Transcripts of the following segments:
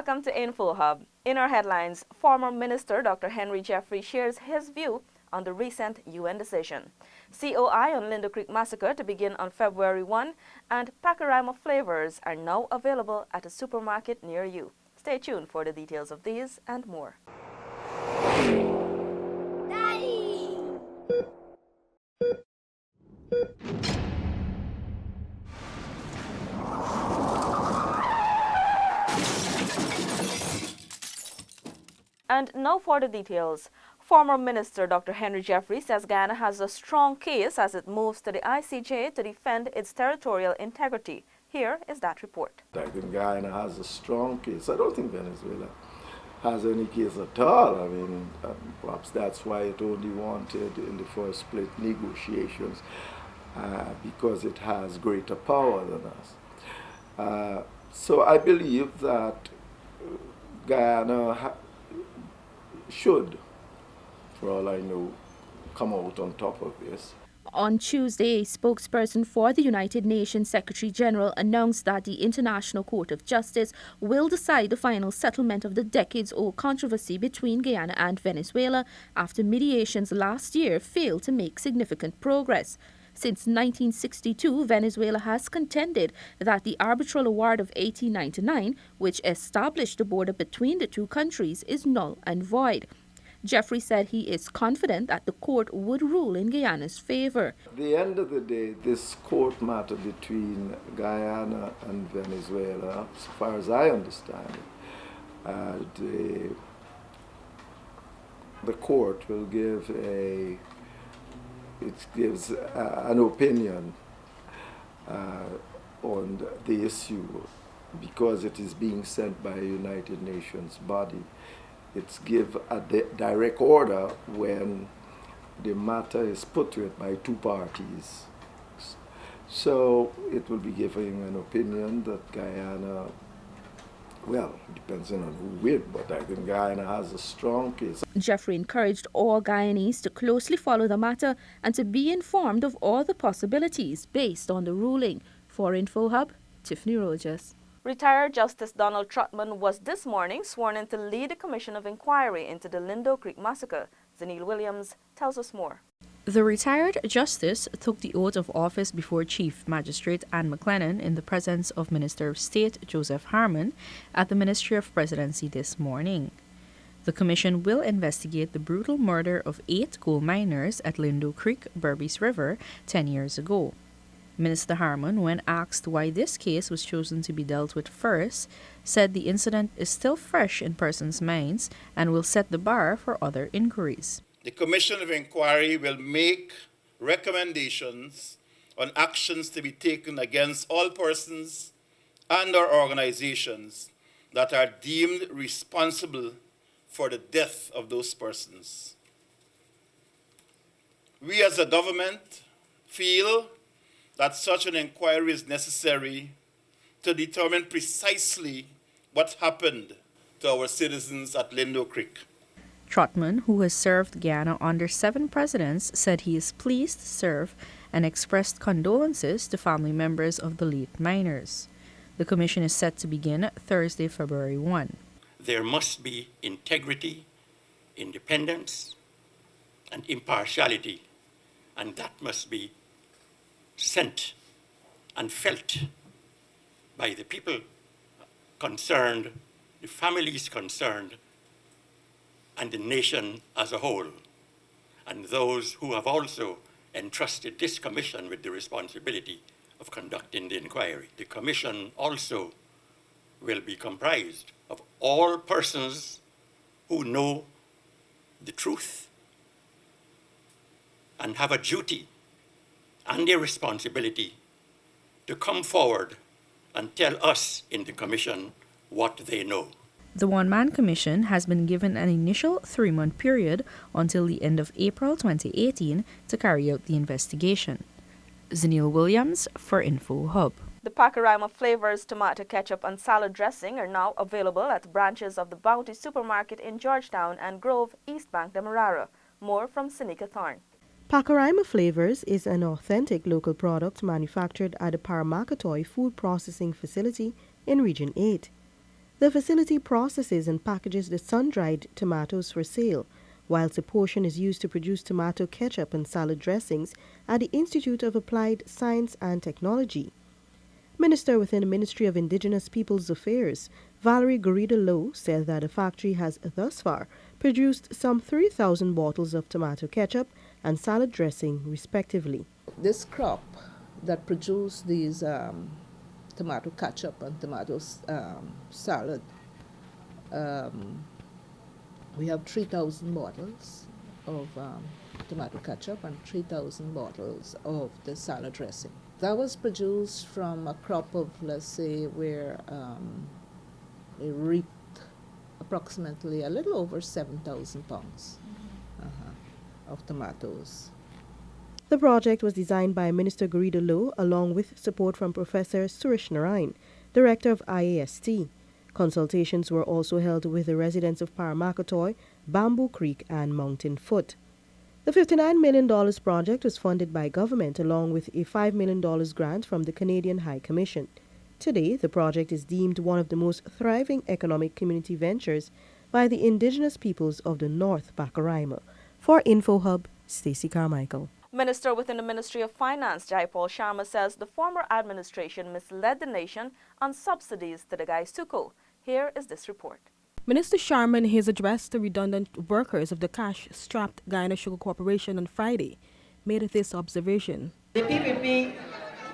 Welcome to Info Hub. In our headlines, former Minister Dr. Henry Jeffrey shares his view on the recent UN decision. COI on Lindo Creek massacre to begin on February 1, and Pacorama flavors are now available at a supermarket near you. Stay tuned for the details of these and more. Daddy! And now for the details. Former Minister Dr. Henry Jeffrey says Guyana has a strong case as it moves to the ICJ to defend its territorial integrity. Here is that report. I think Guyana has a strong case. I don't think Venezuela has any case at all. I mean, perhaps that's why it only wanted in the first place negotiations, because it has greater power than us. So I believe that Guyana should, for all I know, come out on top of this. On Tuesday, a spokesperson for the United Nations Secretary General announced that the International Court of Justice will decide the final settlement of the decades-old controversy between Guyana and Venezuela after mediations last year failed to make significant progress. Since 1962, Venezuela has contended that the arbitral award of 1899, which established the border between the two countries, is null and void. Jeffrey said he is confident that the court would rule in Guyana's favor. At the end of the day, this court matter between Guyana and Venezuela, as far as I understand it, the court will give an opinion on the issue because it is being sent by a United Nations body. It's give a direct order when the matter is put to it by two parties. So it will be giving an opinion that Guyana, well, depends on who wins, but I think Guyana has a strong case. Jeffrey encouraged all Guyanese to closely follow the matter and to be informed of all the possibilities based on the ruling. For Info Hub, Tiffany Rogers. Retired Justice Donald Trotman was this morning sworn in to lead a commission of inquiry into the Lindo Creek massacre. Zanil Williams tells us more. The retired justice took the oath of office before Chief Magistrate Anne McLennan in the presence of Minister of State Joseph Harmon at the Ministry of Presidency this morning. The commission will investigate the brutal murder of 8 gold miners at Lindo Creek, Berbice River, 10 years ago. Minister Harmon, when asked why this case was chosen to be dealt with first, said the incident is still fresh in persons' minds and will set the bar for other inquiries. The Commission of Inquiry will make recommendations on actions to be taken against all persons and/or organizations that are deemed responsible for the death of those persons. We as a government feel that such an inquiry is necessary to determine precisely what happened to our citizens at Lindo Creek. Trotman, who has served Guyana under 7 presidents, said he is pleased to serve and expressed condolences to family members of the late miners. The commission is set to begin Thursday, February 1. There must be integrity, independence, and impartiality, and that must be sent and felt by the people concerned, the families concerned, and the nation as a whole, and those who have also entrusted this commission with the responsibility of conducting the inquiry. The commission also will be comprised of all persons who know the truth and have a duty and a responsibility to come forward and tell us in the commission what they know. The one-man commission has been given an initial 3-month period until the end of April 2018 to carry out the investigation. Zanil Williams for Info Hub. The Pacorama flavors tomato ketchup and salad dressing are now available at branches of the Bounty Supermarket in Georgetown and Grove, East Bank, Demerara. More from Seneca Thorne. Pacorama Flavors is an authentic local product manufactured at the Paramakatoy Food Processing Facility in Region 8. The facility processes and packages the sun-dried tomatoes for sale, whilst a portion is used to produce tomato ketchup and salad dressings at the Institute of Applied Science and Technology. Minister within the Ministry of Indigenous Peoples Affairs, Valerie Garrido-Lowe, said that the factory has thus far produced some 3,000 bottles of tomato ketchup and salad dressing, respectively. This crop that produced these tomato ketchup and tomato salad, we have 3,000 bottles of tomato ketchup and 3,000 bottles of the salad dressing. That was produced from a crop of, let's say, where they reaped approximately a little over 7,000 pounds of tomatoes. The project was designed by Minister Garrido-Lowe along with support from Professor Suresh Narain, Director of IAST. Consultations were also held with the residents of Paramakatoy, Bamboo Creek and Mountain Foot. The $59 million project was funded by government along with a $5 million grant from the Canadian High Commission. Today, the project is deemed one of the most thriving economic community ventures by the indigenous peoples of the North Pacaraima. For InfoHub, Stacey Carmichael. Minister within the Ministry of Finance, Jaipal Sharma, says the former administration misled the nation on subsidies to the Gaisuku. Here is this report. Minister Sharma, in his address to redundant workers of the cash-strapped Guyana Sugar Corporation on Friday, made this observation. The PPP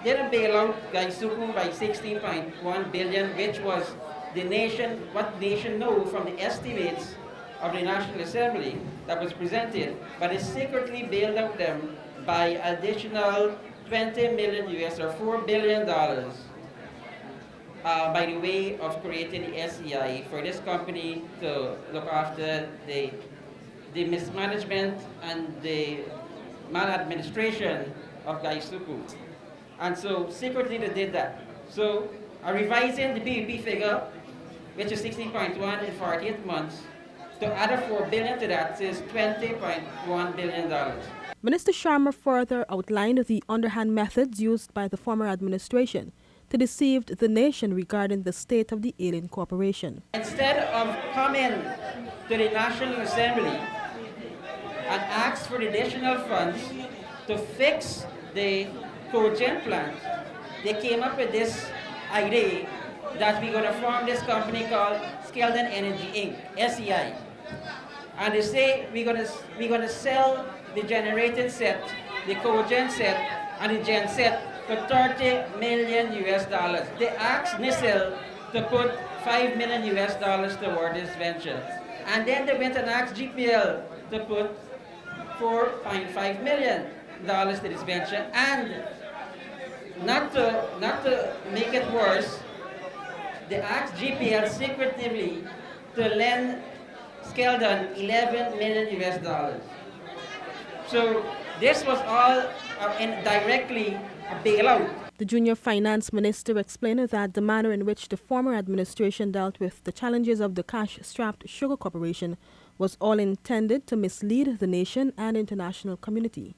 didn't bail out Gaisuku by 16.1 billion, which was what the nation know from the estimates of the National Assembly that was presented, but it secretly bailed out them by additional 20 million US or $4 billion by the way of creating the SEI for this company to look after the mismanagement and the maladministration of Gaisuku. And so secretly they did that. So revising the PPP figure, which is 16.1 in 48 months, to add a $4 billion to that is $20.1 billion. Minister Sharma further outlined the underhand methods used by the former administration to deceive the nation regarding the state of the alien corporation. Instead of coming to the National Assembly and ask for additional funds to fix the cogen plant, they came up with this idea that we're going to form this company called Skeldon Energy Inc., SEI. And they say we're going to sell the generating set, the cogen set, and the gen set for $30 million US. They asked NISIL to put $5 million US toward this venture. And then they went and asked GPL to put $4.5 million to this venture. And not to make it worse, they asked GPL secretively to lend Skeldon $11 million US. So this was all indirectly a bailout. The junior finance minister explained that the manner in which the former administration dealt with the challenges of the cash-strapped sugar corporation was all intended to mislead the nation and international community.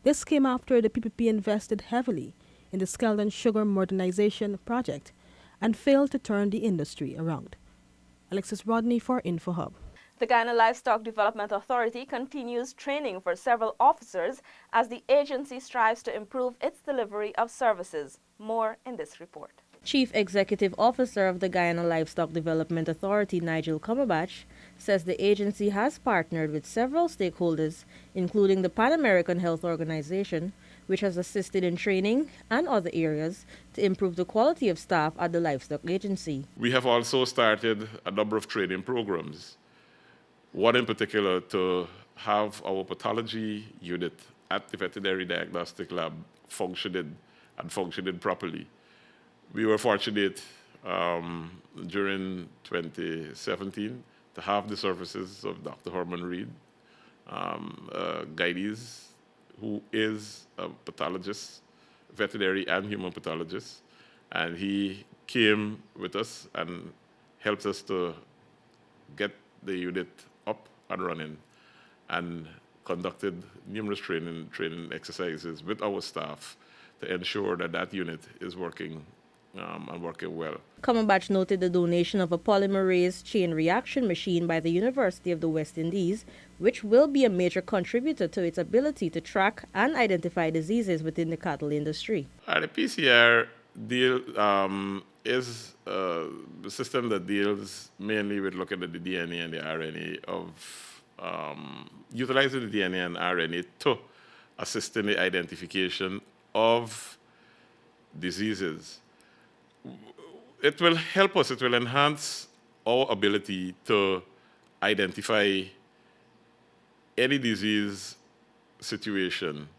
This came after the PPP invested heavily in the Skeldon Sugar Modernization Project and failed to turn the industry around. Alexis Rodney for InfoHub. The Guyana Livestock Development Authority continues training for several officers as the agency strives to improve its delivery of services. More in this report. Chief Executive Officer of the Guyana Livestock Development Authority, Nigel Cumberbatch, says the agency has partnered with several stakeholders, including the Pan American Health Organization, which has assisted in training and other areas to improve the quality of staff at the livestock agency. We have also started a number of training programs. One in particular to have our pathology unit at the veterinary diagnostic lab functioning properly. We were fortunate during 2017 to have the services of Dr. Herman Reed, Guides, who is a pathologist, veterinary and human pathologist, and he came with us and helped us to get the unit up and running and conducted numerous training exercises with our staff to ensure that that unit is working and working well. Cumberbatch noted the donation of a polymerase chain reaction machine by the University of the West Indies, which will be a major contributor to its ability to track and identify diseases within the cattle industry. The PCR deal is a system that deals mainly with looking at the DNA and the RNA of utilizing the DNA and RNA to assist in the identification of diseases. It will help us, it will enhance our ability to identify any disease situation.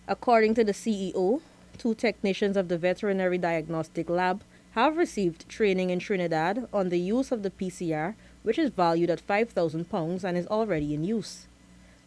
According to the CEO, 2 technicians of the Veterinary Diagnostic Lab have received training in Trinidad on the use of the PCR, which is valued at £5,000 and is already in use.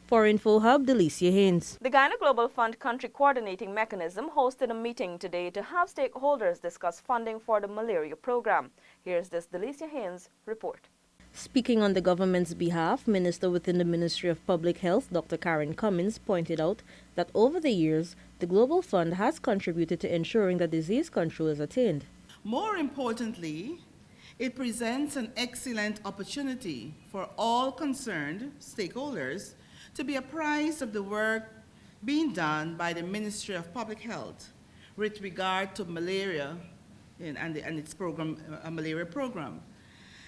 For InfoHub, Delicia Haynes. The Guyana Global Fund Country Coordinating Mechanism hosted a meeting today to have stakeholders discuss funding for the malaria program. Here's this Delicia Haynes report. Speaking on the government's behalf, Minister within the Ministry of Public Health, Dr. Karen Cummins, pointed out that over the years, the Global Fund has contributed to ensuring that disease control is attained. More importantly, it presents an excellent opportunity for all concerned stakeholders to be apprised of the work being done by the Ministry of Public Health with regard to malaria and its program, malaria program,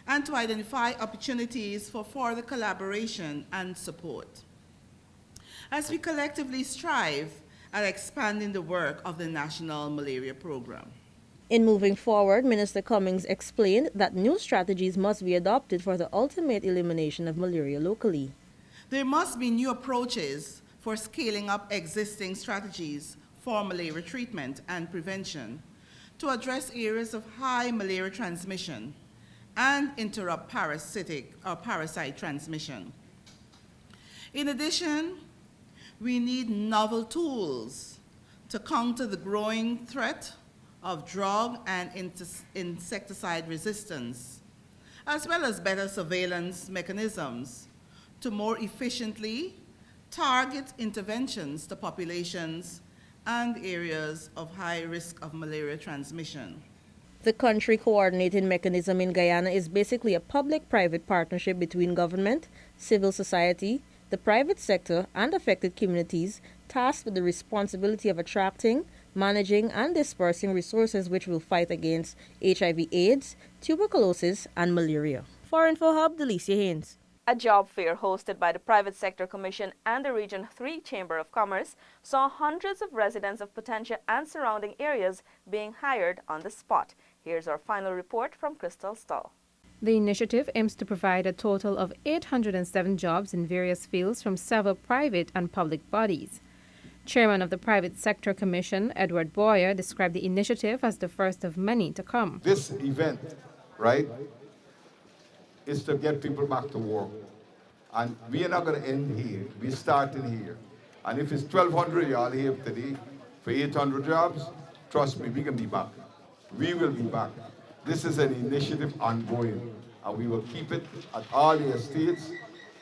and to identify opportunities for further collaboration and support as we collectively strive at expanding the work of the National Malaria Program. In moving forward, Minister Cummings explained that new strategies must be adopted for the ultimate elimination of malaria locally. There must be new approaches for scaling up existing strategies for malaria treatment and prevention to address areas of high malaria transmission and interrupt parasite transmission. In addition, we need novel tools to counter the growing threat of drug and insecticide resistance, as well as better surveillance mechanisms to more efficiently target interventions to populations and areas of high risk of malaria transmission. The country coordinating mechanism in Guyana is basically a public-private partnership between government, civil society, the private sector, and affected communities tasked with the responsibility of attracting, managing, and dispersing resources which will fight against HIV/AIDS, tuberculosis, and malaria. For InfoHub, Delicia Haynes. A job fair hosted by the Private Sector Commission and the Region 3 Chamber of Commerce saw hundreds of residents of Potentia and surrounding areas being hired on the spot. Here's our final report from Crystal Stahl. The initiative aims to provide a total of 807 jobs in various fields from several private and public bodies. Chairman of the Private Sector Commission, Edward Boyer, described the initiative as the first of many to come. This event, right, is to get people back to work. And we are not going to end here. We're starting here. And if it's 1,200 y'all here today for 800 jobs, trust me, we can be back. We will be back. This is an initiative ongoing, and we will keep it at all the estates,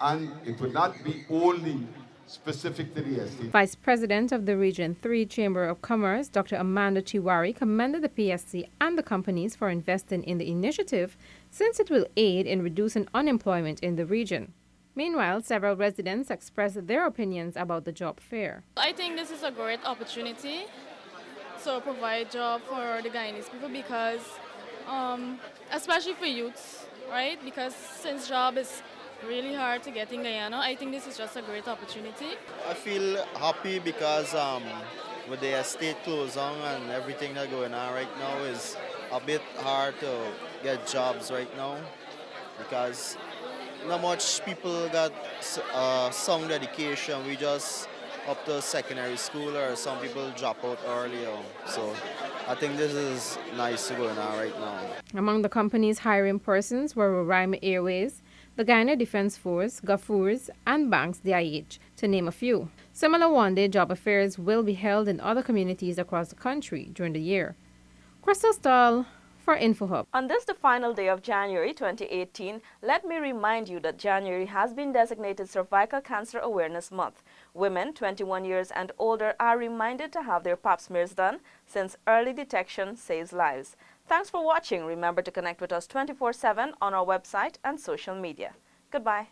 and it will not be only specific to the estate. Vice President of the Region 3 Chamber of Commerce, Dr. Amanda Tiwari, commended the PSC and the companies for investing in the initiative since it will aid in reducing unemployment in the region. Meanwhile, several residents expressed their opinions about the job fair. I think this is a great opportunity to provide job for the Guyanese people because, especially for youths, right? Because since job is really hard to get in Guyana, I think this is just a great opportunity. I feel happy because with the estate closing and everything that's going on right now, is a bit hard to get jobs right now because not much people got sound education. We just up to secondary school, or some people drop out earlier. So I think this is nice going on right now. Among the company's hiring persons were Roraima Airways, the Guyana Defense Force, Gafours, and Banks DIH, to name a few. Similar one-day job affairs will be held in other communities across the country during the year. Crystal Stahl for InfoHub. On this, the final day of January 2018, let me remind you that January has been designated Cervical Cancer Awareness Month. Women 21 years and older are reminded to have their pap smears done since early detection saves lives. Thanks for watching. Remember to connect with us 24/7 on our website and social media. Goodbye.